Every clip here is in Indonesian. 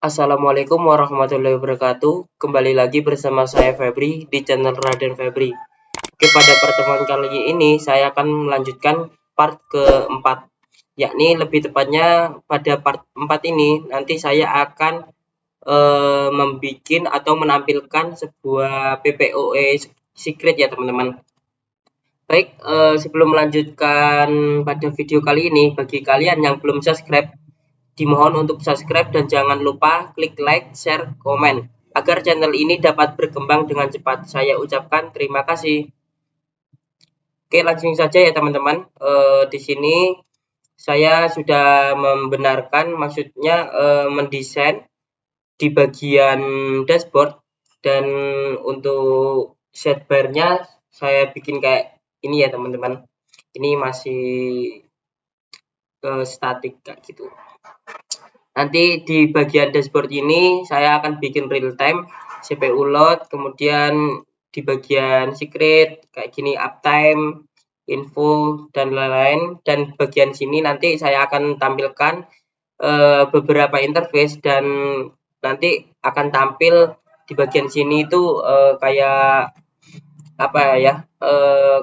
Assalamualaikum warahmatullahi wabarakatuh. Kembali lagi bersama saya Febri di channel Raden Febri. Oke, pada pertemuan kali ini saya akan melanjutkan part keempat, yakni lebih tepatnya pada part 4 ini nanti saya akan membuat atau menampilkan sebuah PPOE secret ya teman-teman. Baik, sebelum melanjutkan pada video kali ini, bagi kalian yang belum subscribe, dimohon untuk subscribe dan jangan lupa klik like, share, komen agar channel ini dapat berkembang dengan cepat. Saya ucapkan terima kasih. Oke, langsung saja ya teman-teman. Di sini saya sudah membenarkan, maksudnya mendesain di bagian dashboard, dan untuk sidebar-nya saya bikin kayak ini ya teman-teman. Ini masih statik kayak gitu. Nanti di bagian dashboard ini saya akan bikin real time, CPU load, kemudian di bagian secret kayak gini, uptime, info, dan lain-lain. Dan bagian sini nanti saya akan tampilkan beberapa interface, dan nanti akan tampil di bagian sini itu kayak apa ya,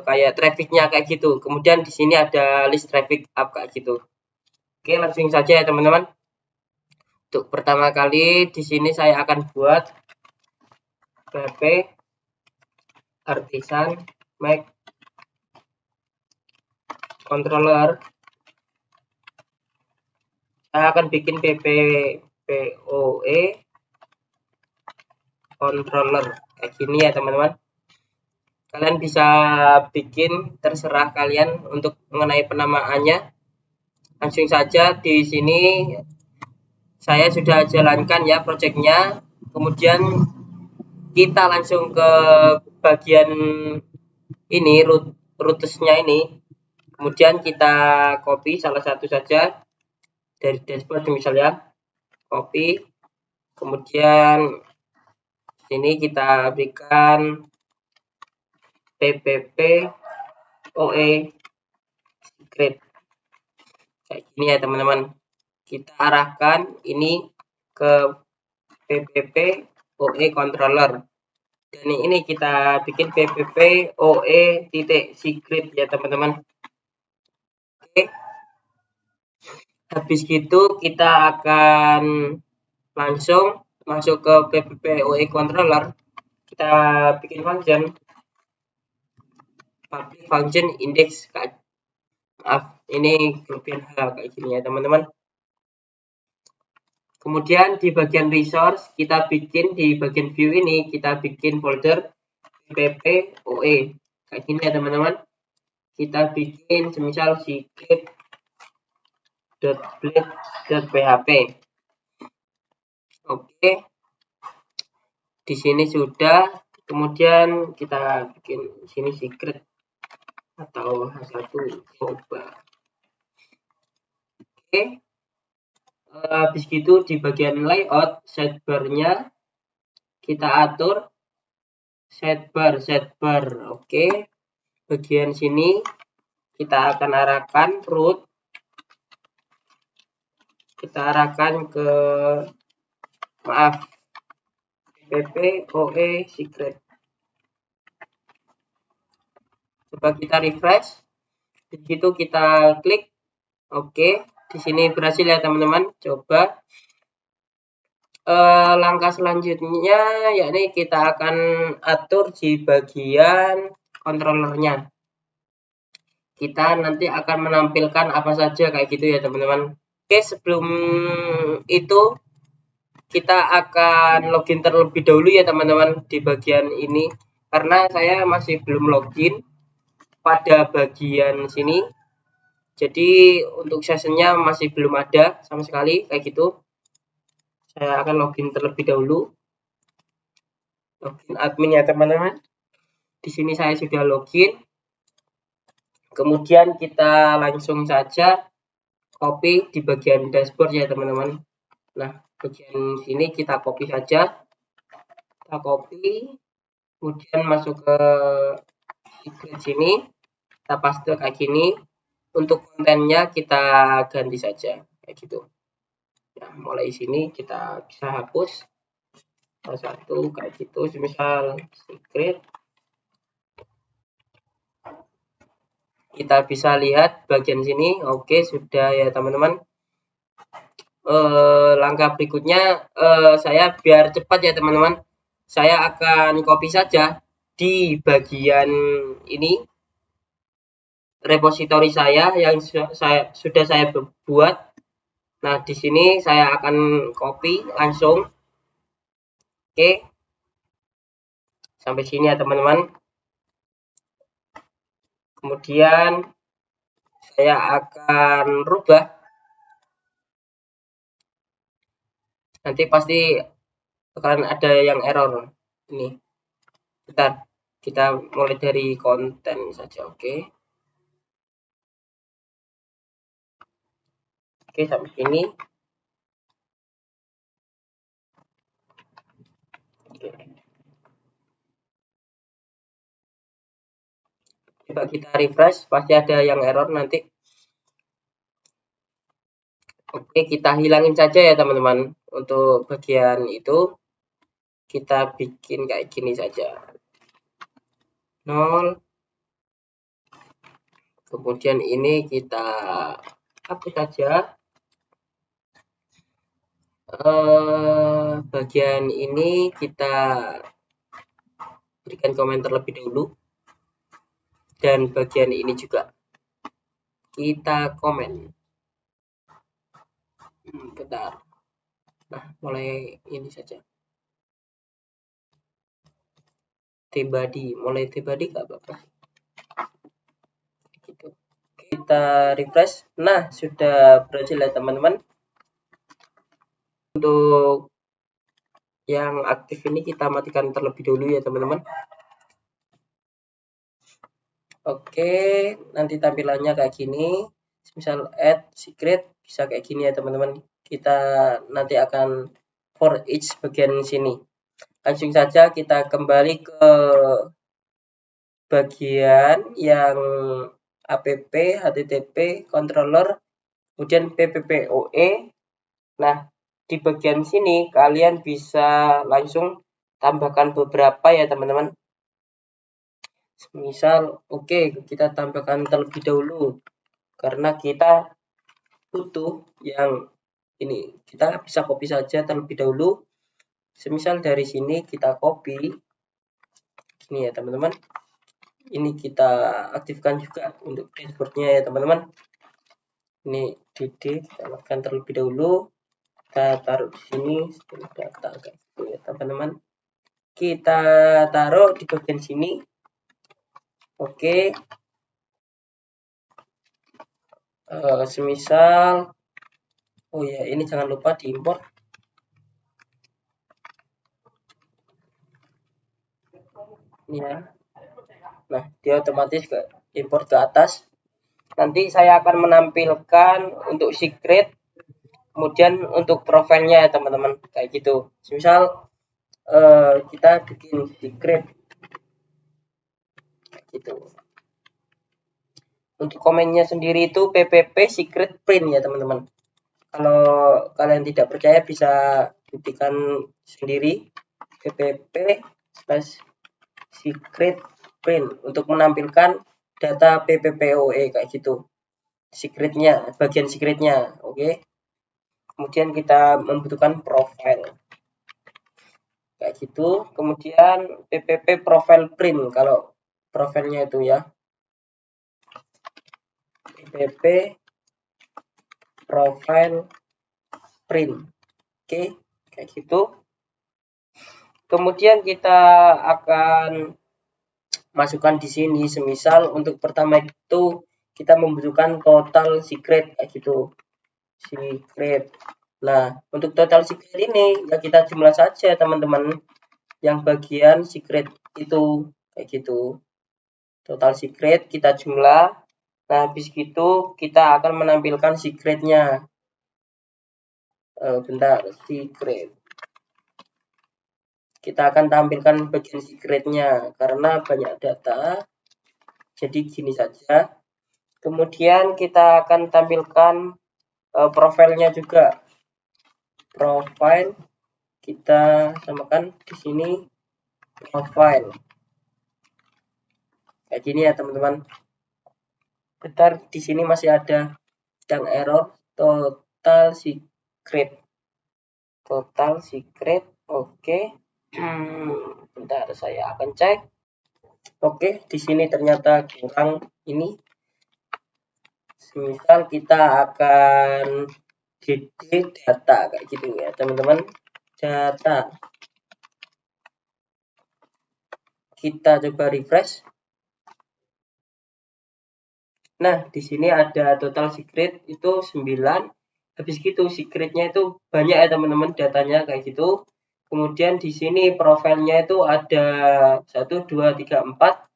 kayak trafficnya kayak gitu. Kemudian di sini ada list traffic up kayak gitu. Oke, langsung saja ya teman-teman. Untuk pertama kali di sini saya akan buat pp artisan Mac controller. Saya akan bikin pp POE controller kayak gini ya teman-teman. Kalian bisa bikin terserah kalian untuk mengenai penamaannya. Langsung saja di sini saya sudah jalankan ya projectnya. Kemudian kita langsung ke bagian ini, rootesnya ini. Kemudian kita copy salah satu saja dari dashboard misalnya, copy. Kemudian sini kita berikan PPPOE secret kayak gini ya teman-teman. Kita arahkan ini ke PPPOE controller, dan ini kita bikin PPPOE titik secret ya teman-teman. Oke, habis gitu kita akan langsung masuk ke PPPOE controller. Kita bikin function public function index. Maaf, ini kelebihan hal kayak gini ya teman-teman. Kemudian di bagian resource kita bikin, di bagian view ini kita bikin folder PPPOE kayak gini ya teman-teman. Kita bikin semisal secret.blade.php. Oke, di sini sudah. Kemudian kita bikin sini secret atau H1 coba. Oke, habis gitu di bagian layout sidebar-nya kita atur sidebar. Oke, bagian sini kita akan arahkan root, kita arahkan ke PPPOE secret. Coba kita refresh, begitu kita klik. Oke, di sini berhasil ya teman-teman. Coba langkah selanjutnya yakni kita akan atur di bagian controllernya. Kita nanti akan menampilkan apa saja kayak gitu ya teman-teman. Oke, sebelum itu kita akan login terlebih dahulu ya teman-teman di bagian ini, karena saya masih belum login pada bagian sini. Jadi untuk sessionnya masih belum ada sama sekali kayak gitu. Saya akan login terlebih dahulu. Login admin ya teman-teman. Di sini saya sudah login. Kemudian kita langsung saja copy di bagian dashboard ya teman-teman. Nah, bagian sini kita copy saja. Kita copy. Kemudian masuk ke secret sini. Kita paste kayak gini. Untuk kontennya kita ganti saja kayak gitu. Ya, mulai sini kita bisa hapus satu kayak gitu, misal secret. Kita bisa lihat bagian sini. Oke, sudah ya teman-teman. Langkah berikutnya, saya biar cepat ya teman-teman, saya akan copy saja di bagian ini repositori saya yang sudah saya buat. Nah, di sini saya akan copy langsung. Oke, sampai sini ya teman-teman. Kemudian saya akan rubah. Nanti pasti akan ada yang error. Ini, bentar. Kita mulai dari konten saja, oke. Oke, sampai sini. Oke. Coba kita refresh, pasti ada yang error nanti. Oke, kita hilangin saja ya teman-teman. Untuk bagian itu kita bikin kayak gini saja. 0. Kemudian ini kita hapus saja. Bagian ini kita berikan komentar terlebih dahulu. Dan bagian ini juga kita komen. Bentar. Nah, mulai ini saja. Tibadi, mulai tibadi nggak apa-apa. Gitu. Kita refresh. Nah, sudah berhasil ya teman-teman. Untuk yang aktif ini kita matikan terlebih dahulu ya teman-teman. Oke, nanti tampilannya kayak gini. Misal add secret bisa kayak gini ya teman-teman. Kita nanti akan for each bagian sini. Langsung saja kita kembali ke bagian yang app, http, controller, kemudian pppoe. Nah, di bagian sini kalian bisa langsung tambahkan beberapa ya teman-teman. Misal, oke, kita tambahkan terlebih dahulu karena kita butuh yang ini. Kita bisa copy saja terlebih dahulu. Semisal dari sini kita copy ini ya teman-teman. Ini kita aktifkan juga untuk dashboardnya ya teman-teman. Ini DD kita lakukan terlebih dahulu. Kita taruh di sini data kayak gitu ya teman-teman. Kita taruh di bagian sini. Oke. Semisal, oh ya, ini jangan lupa diimport. Ini ya. Nah, dia otomatis ke import ke atas. Nanti saya akan menampilkan untuk secret, kemudian untuk profilnya ya teman-teman, kayak gitu. Misal kita bikin secret, kayak gitu. Untuk komennya sendiri itu ppp secret print ya teman-teman. Kalau kalian tidak percaya bisa buktikan sendiri, ppp secret print untuk menampilkan data pppoe kayak gitu. Secretnya, bagian secretnya, oke. Kemudian kita membutuhkan profile kayak gitu. Kemudian ppp profile print kalau profilnya itu ya, ppp profile print, oke, kayak gitu. Kemudian kita akan masukkan di sini, semisal untuk pertama itu kita membutuhkan total secret kayak gitu, secret. Nah, untuk total secret ini ya kita jumlah saja teman-teman, yang bagian secret itu kayak gitu. Total secret kita jumlah. Nah, habis gitu kita akan menampilkan secretnya. Bentar, secret. Kita akan tampilkan bagian secretnya karena banyak data. Jadi gini saja. Kemudian kita akan tampilkan profilnya juga. profile, kita samakan di sini profile kayak gini ya teman-teman. Bentar, di sini masih ada yang error, total secret. Oke. Bentar, saya akan cek. Oke, di sini ternyata kurang ini. Misal kita akan data kayak gitu ya teman-teman. Data. Kita coba refresh. Nah, di sini ada total secret itu 9. Habis gitu secretnya itu banyak ya teman-teman, datanya kayak gitu. Kemudian di sini profilnya itu ada 1 2 3 4.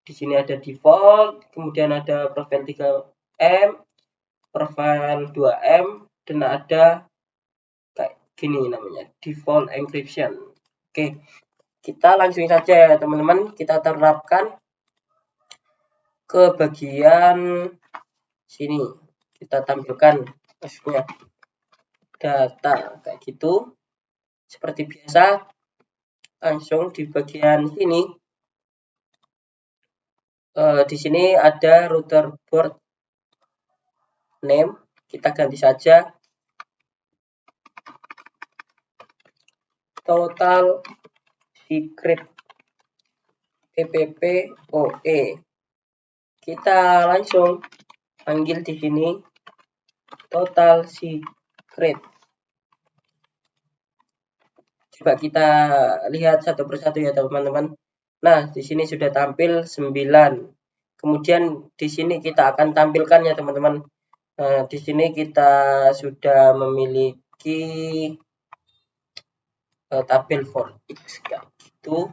Di sini ada default, kemudian ada profil 3M, profil 2M, dan ada kayak gini namanya, default encryption. Oke, kita langsung saja ya teman-teman, kita terapkan ke bagian sini. Kita tampilkan maksudnya data kayak gitu. Seperti biasa, langsung di bagian sini. Di sini ada router port name, kita ganti saja total secret PPPoE. Kita langsung panggil di sini total secret. Coba kita lihat satu persatu ya teman-teman. Nah, di sini sudah tampil 9. Kemudian di sini kita akan tampilkan ya teman-teman. Di sini kita sudah memiliki tabel for x kayak gitu.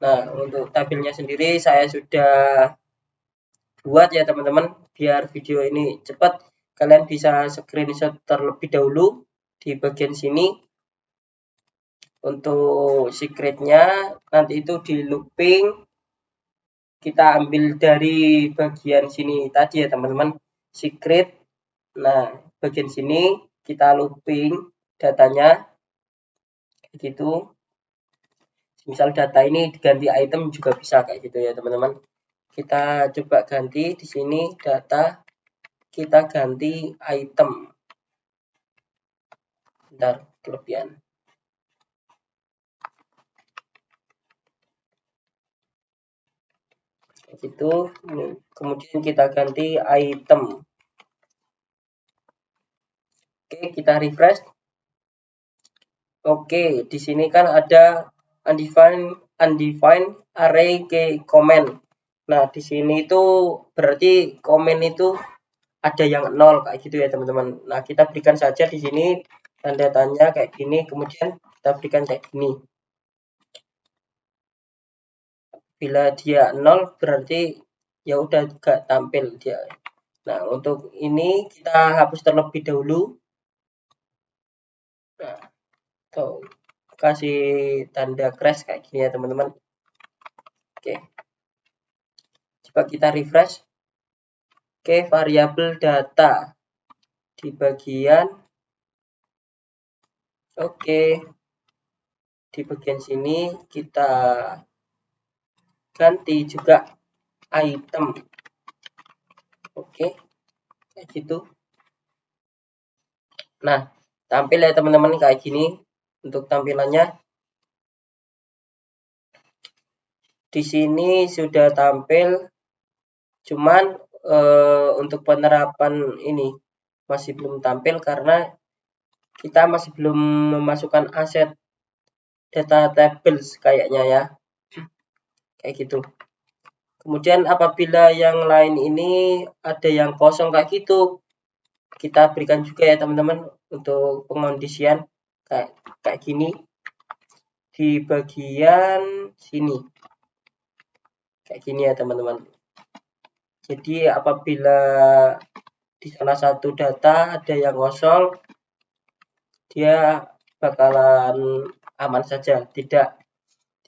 Nah, untuk tabelnya sendiri saya sudah buat ya teman-teman, biar video ini cepat. Kalian bisa screenshot terlebih dahulu di bagian sini. Untuk secretnya nanti itu di looping, kita ambil dari bagian sini tadi ya teman-teman, secret. Nah, bagian sini kita looping datanya gitu. Misal data ini diganti item juga bisa kayak gitu ya teman-teman. Kita coba ganti di sini data, kita ganti item. Bentar, kelebihan. Kayak gitu. Kemudian kita ganti item. Oke, kita refresh. Oke, di sini kan ada undefined array key comment. Nah, di sini itu berarti komen itu ada yang 0 kayak gitu ya, teman-teman. Nah, kita berikan saja di sini tanda tanya kayak gini, kemudian kita berikan kayak gini. Bila dia 0 berarti ya udah gak tampil dia. Nah, untuk ini kita hapus terlebih dahulu. Nah, tuh kasih tanda crash kayak gini ya teman-teman. Oke, coba kita refresh. Oke, variabel data di bagian di bagian sini kita ganti juga item. Oke, kayak gitu. Nah, tampil ya teman-teman kayak gini untuk tampilannya. Di sini sudah tampil, cuman untuk penerapan ini masih belum tampil karena kita masih belum memasukkan aset data tables kayaknya ya, kayak gitu. Kemudian apabila yang lain ini ada yang kosong kayak gitu, kita berikan juga ya teman-teman untuk pengondisian kayak gini di bagian sini, kayak gini ya teman-teman. Jadi apabila di salah satu data ada yang kosong, dia bakalan aman saja, tidak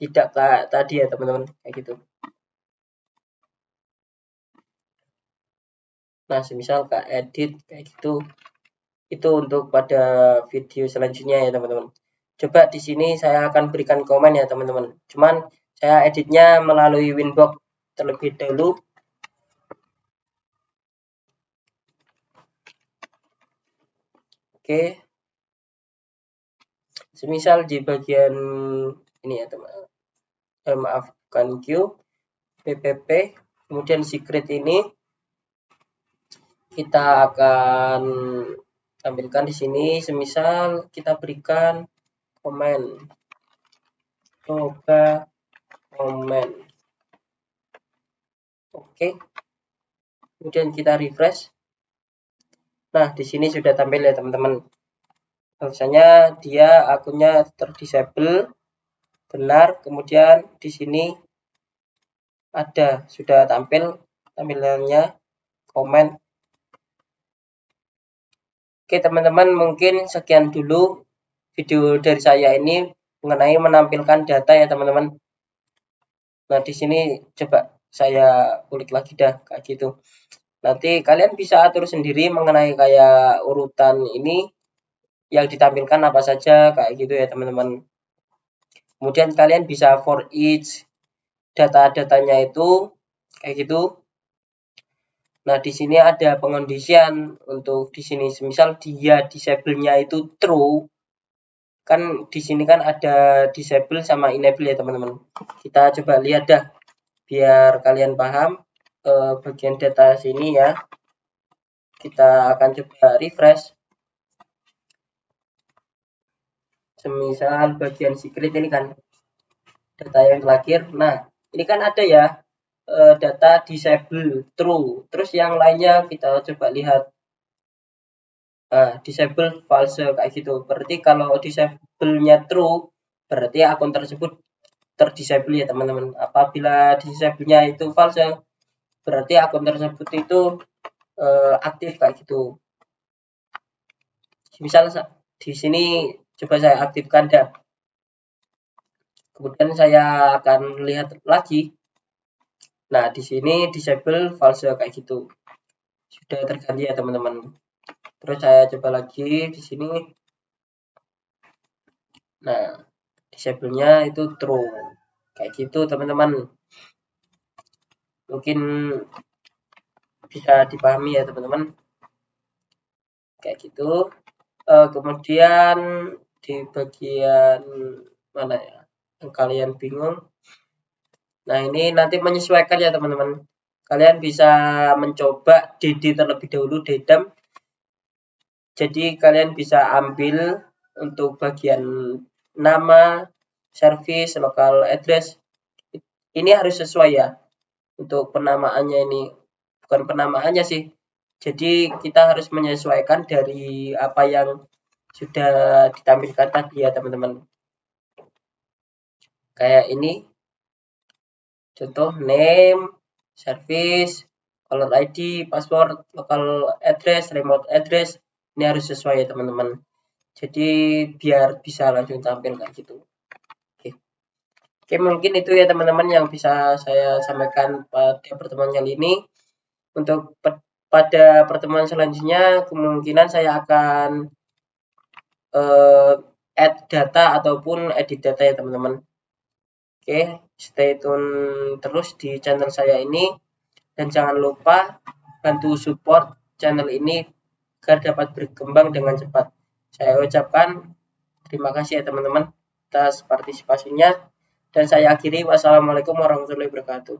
kayak tadi ya teman-teman, kayak gitu. Nah, semisal kayak edit kayak gitu, Itu untuk pada video selanjutnya ya teman-teman. Coba di sini saya akan berikan komen ya teman-teman. Cuman saya editnya melalui Winbox terlebih dahulu. Oke. Semisal di bagian ini ya teman-teman. Maafkan Q, PPP, kemudian secret ini kita akan tampilkan di sini. Semisal kita berikan komen, coba komen. Oke. Kemudian kita refresh. Nah, di sini sudah tampil ya teman-teman. Bahwasanya dia akunnya terdisable, benar. Kemudian di sini ada sudah tampil tampilannya komen. Oke teman-teman, mungkin sekian dulu video dari saya ini mengenai menampilkan data ya teman-teman. Nah, di sini coba saya ulik lagi dah kayak gitu. Nanti kalian bisa atur sendiri mengenai kayak urutan ini yang ditampilkan apa saja kayak gitu ya teman-teman. Kemudian kalian bisa for each data-datanya itu kayak gitu. Nah, di sini ada pengondisian untuk di sini semisal dia disable-nya itu true. Kan di sini kan ada disable sama enable ya teman-teman. Kita coba lihat dah biar kalian paham bagian data sini ya. Kita akan coba refresh. Semisal bagian secret ini kan data yang terakhir. Nah, ini kan ada ya data disable true. Terus yang lainnya kita coba lihat. Disable false kayak gitu. Berarti kalau disable-nya true, berarti akun tersebut terdisable ya teman-teman. Apabila disable-nya itu false, berarti akun tersebut itu aktif kayak gitu. Misal di sini coba saya aktifkan dah. Kemudian saya akan lihat lagi. Nah, di sini disable false kayak gitu. Sudah terganti ya teman-teman. Terus saya coba lagi di sini. Nah, disable-nya itu true. Kayak gitu teman-teman. Mungkin bisa dipahami ya teman-teman. Kayak gitu. Kemudian di bagian mana ya yang kalian bingung. Nah, ini nanti menyesuaikan ya teman-teman. Kalian bisa mencoba DD terlebih dahulu, dedam. Jadi kalian bisa ambil untuk bagian nama, service, local address. Ini harus sesuai ya. Untuk penamaannya ini. Bukan penamaannya sih. Jadi kita harus menyesuaikan dari apa yang sudah ditampilkan tadi ya teman-teman. Kayak ini. Contoh name, service, caller ID, password, local address, remote address. Ini harus sesuai ya teman-teman. Jadi biar bisa langsung tampil kayak gitu. Oke, mungkin itu ya teman-teman yang bisa saya sampaikan pada pertemuan kali ini. Untuk pada pertemuan selanjutnya kemungkinan saya akan add data ataupun edit data ya teman-teman. Oke, stay tune terus di channel saya ini dan jangan lupa bantu support channel ini agar dapat berkembang dengan cepat. Saya ucapkan terima kasih ya teman-teman atas partisipasinya dan saya akhiri. Wassalamualaikum warahmatullahi wabarakatuh.